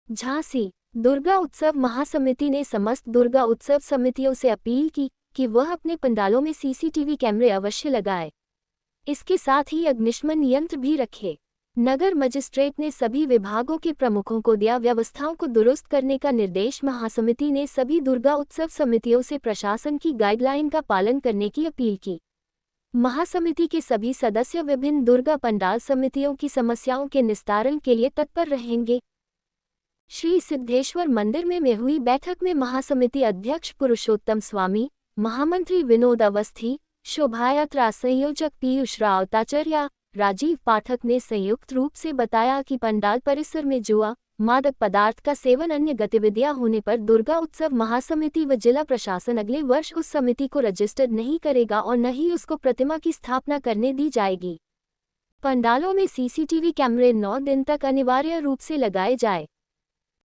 झांसी दुर्गा उत्सव महासमिति ने समस्त दुर्गा उत्सव समितियों से अपील की कि वह अपने पंडालों में सीसीटीवी कैमरे अवश्य लगाए। इसके साथ ही अग्निशमन यंत्र भी रखे। नगर मजिस्ट्रेट ने सभी विभागों के प्रमुखों को दिया व्यवस्थाओं को दुरुस्त करने का निर्देश। महासमिति ने सभी दुर्गा उत्सव समितियों से प्रशासन की गाइडलाइन का पालन करने की अपील की। महासमिति के सभी सदस्य विभिन्न दुर्गा पंडाल समितियों की समस्याओं के निस्तारण के लिए तत्पर रहेंगे। श्री सिद्धेश्वर मंदिर में हुई बैठक में महासमिति अध्यक्ष पुरुषोत्तम स्वामी, महामंत्री विनोद अवस्थी, शोभायात्रा संयोजक पीयूष रावताचार्य, राजीव पाठक ने संयुक्त रूप से बताया कि पंडाल परिसर में जुआ, मादक पदार्थ का सेवन अन्य गतिविधियां होने पर दुर्गा उत्सव महासमिति व जिला प्रशासन अगले वर्ष उस समिति को रजिस्टर्ड नहीं करेगा और न ही उसको प्रतिमा की स्थापना करने दी जाएगी। पंडालों में सीसीटीवी कैमरे 9 दिन तक अनिवार्य रूप से लगाए जाए।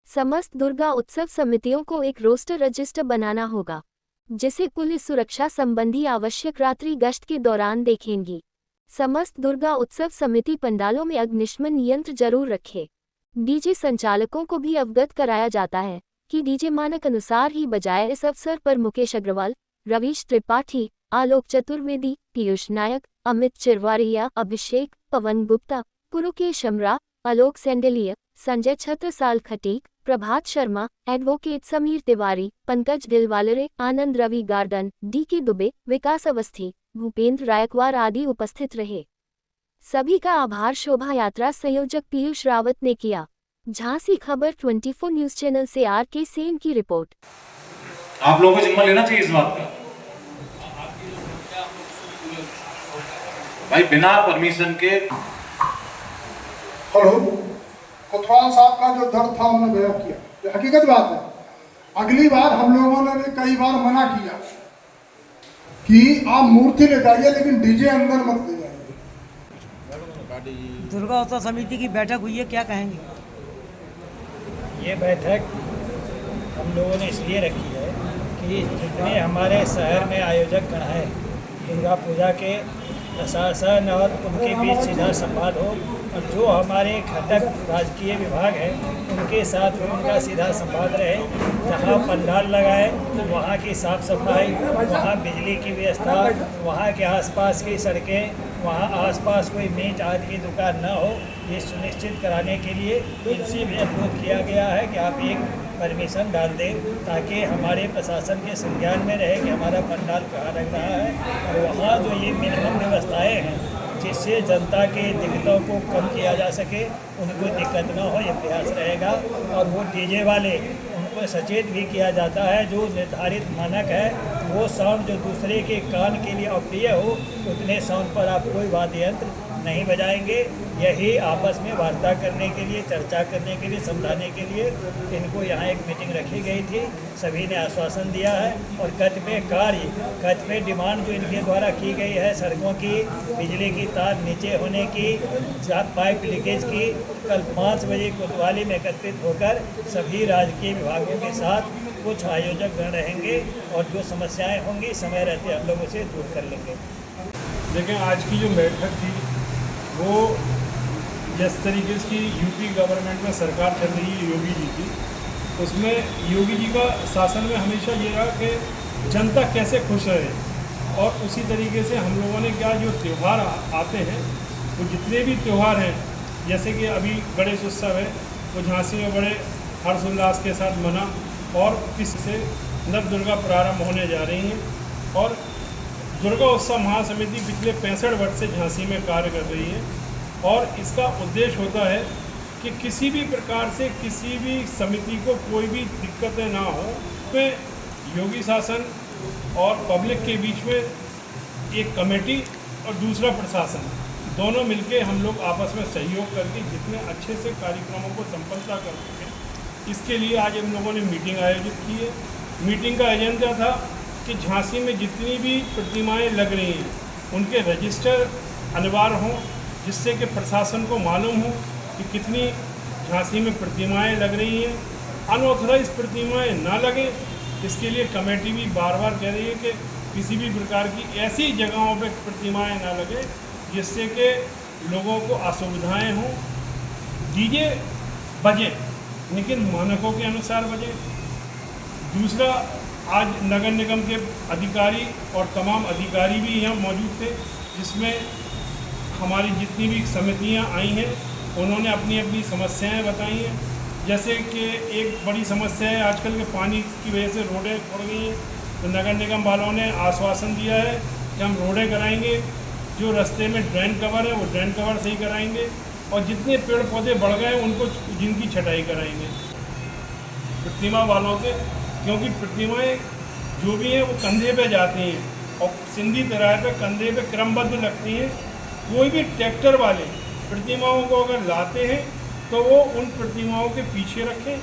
समस्त दुर्गा उत्सव समितियों को एक रोस्टर रजिस्टर बनाना होगा, जिसे पुलिस सुरक्षा संबंधी आवश्यक रात्रि गश्त के दौरान देखेंगी। समस्त दुर्गा उत्सव समिति पंडालों में अग्निशमन यंत्र जरूर रखे। डीजे संचालकों को भी अवगत कराया जाता है कि डीजे मानक अनुसार ही बजाए। इस अवसर पर मुकेश अग्रवाल, रवीश त्रिपाठी, आलोक चतुर्वेदी, पीयूष नायक, अमित चिरवारिया, अभिषेक, पवन गुप्ता, पुरुकेश अमरा, आलोक सेंडेलिया, संजय छत्रसाल खटीक, प्रभात शर्मा, एडवोकेट समीर तिवारी, पंकज दिलवालरे, आनंद रवि गार्डन, डी.के. दुबे, विकास अवस्थी, भूपेंद्र रायकवार आदि उपस्थित रहे। सभी का आभार शोभा यात्रा संयोजक पीयूष रावत ने किया। झांसी खबर 24 न्यूज चैनल से आर.के. सेन की रिपोर्ट। आप लोगों को जिम्मा लेना चाहिए इस बात का। भाई बिना परमिशन के हेलो, कोतवाल साहब का जो दर्द था उन्होंने बयां किया, ये हकीकत बात है। अगली बार हम लोगों ने भी कई बार मना किया कि आप मूर्ति ले जाइए लेकिन डीजे अंदर मत ले जाइए। दुर्गा उत्सव समिति की बैठक हुई है, क्या कहेंगे? ये बैठक हम लोगों ने इसलिए रखी है कि जितने हमारे शहर में आयोजक गण हैं दुर्गा पूजा के, प्रशासन और उनके बीच सीधा संवाद हो और जो हमारे घटक राजकीय विभाग हैं उनके साथ में उनका सीधा संवाद रहे। जहाँ पंडाल लगाए वहाँ की साफ़ सफाई, वहाँ बिजली की व्यवस्था, वहाँ के आसपास की सड़कें, वहाँ आसपास कोई मीट आदि की दुकान न हो, ये सुनिश्चित कराने के लिए इनसे भी अनुरोध किया गया है कि आप एक परमिशन डाल दें ताकि हमारे प्रशासन के संज्ञान में रहे कि हमारा पंडाल कहाँ लग रहा है और वहाँ जो ये मिनिमम व्यवस्थाएं हैं जिससे जनता के दिक्कतों को कम किया जा सके, उनको दिक्कत न हो, ये प्रयास रहेगा। और वो डीजे वाले उनको सचेत भी किया जाता है, जो निर्धारित मानक है वो साउंड जो दूसरे के कान के लिए अप्रिय हो उतने साउंड पर आप कोई वाद्य यंत्र नहीं बजाएंगे। यही आपस में वार्ता करने के लिए, चर्चा करने के लिए, समझाने के लिए इनको यहाँ एक मीटिंग रखी गई थी। सभी ने आश्वासन दिया है और कद पे डिमांड जो इनके द्वारा की गई है, सड़कों की, बिजली की तार नीचे होने की, पाइप लीकेज की, कल 5 बजे कोतवाली में एकत्रित होकर सभी राजकीय विभागों के साथ कुछ आयोजक गण रहेंगे और जो समस्याएं होंगी समय रहते हम लोग उसे दूर कर लेंगे। लेकिन आज की जो बैठक थी वो जिस तरीके की यूपी गवर्नमेंट में सरकार चल रही है योगी जी की, उसमें योगी जी का शासन में हमेशा ये रहा कि जनता कैसे खुश रहे। और उसी तरीके से हम लोगों ने क्या जो त्यौहार आते हैं वो जितने भी त्यौहार हैं, जैसे कि अभी गणेश उत्सव है वो झांसी में बड़े हर्षोल्लास के साथ मना और किसी से नव दुर्गा प्रारंभ होने जा रही हैं। और दुर्गा उत्सव महासमिति पिछले 65 वर्ष से झांसी में कार्य कर रही है और इसका उद्देश्य होता है कि किसी भी प्रकार से किसी भी समिति को कोई भी दिक्कतें ना हो। तो योगी शासन और पब्लिक के बीच में एक कमेटी और दूसरा प्रशासन, दोनों मिलके हम लोग आपस में सहयोग करके जितने अच्छे से कार्यक्रमों को संपन्नता कर सकें, इसके लिए आज हम लोगों ने मीटिंग आयोजित की है। मीटिंग का एजेंडा था कि झांसी में जितनी भी प्रतिमाएं लग रही हैं उनके रजिस्टर अनिवार्य हों, जिससे कि प्रशासन को मालूम हो कि कितनी झांसी में प्रतिमाएं लग रही हैं। अनऑथराइज प्रतिमाएं ना लगे, इसके लिए कमेटी भी बार बार कह रही है कि किसी भी प्रकार की ऐसी जगहों पे प्रतिमाएं ना लगे जिससे कि लोगों को असुविधाएं हों। डीजे बजे लेकिन मानकों के अनुसार बजे। दूसरा, आज नगर निगम के अधिकारी और तमाम अधिकारी भी यहाँ मौजूद थे, जिसमें हमारी जितनी भी समितियाँ आई हैं उन्होंने अपनी अपनी समस्याएं बताई हैं। जैसे कि एक बड़ी समस्या है आजकल के पानी की वजह से रोडें उड़ गई हैं, तो नगर निगम वालों ने आश्वासन दिया है कि हम रोडें कराएंगे, जो रास्ते में ड्रेन कवर है वो ड्रेन कवर सही कराएंगे, और जितने पेड़ पौधे बढ़ गए उनको जिनकी छटाई कराएंगे प्रतिमा वालों से, क्योंकि प्रतिमाएं जो भी हैं वो कंधे पे जाती हैं और सिंधी तिराहे पे कंधे पे क्रमबद्ध लगती हैं। कोई भी ट्रैक्टर वाले प्रतिमाओं को अगर लाते हैं तो वो उन प्रतिमाओं के पीछे रखें